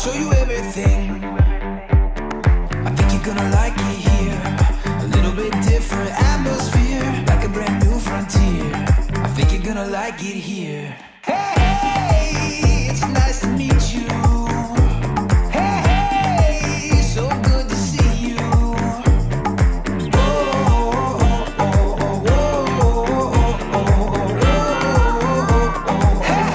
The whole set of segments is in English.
show you everything. I think you're gonna like it here. A little bit different atmosphere, like a brand new frontier. I think you're gonna like it here. Hey, hey, it's nice to meet you. Hey, hey, so good to see you. Hey,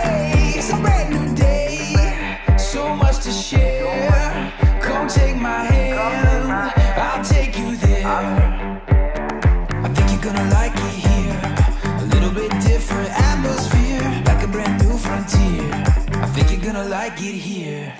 hey, it's a brand new day, so much to share. Come take my hand, I'll take you there. I think you're gonna like it here. A little bit different atmosphere, like a brand new frontier. I think you're gonna like it here.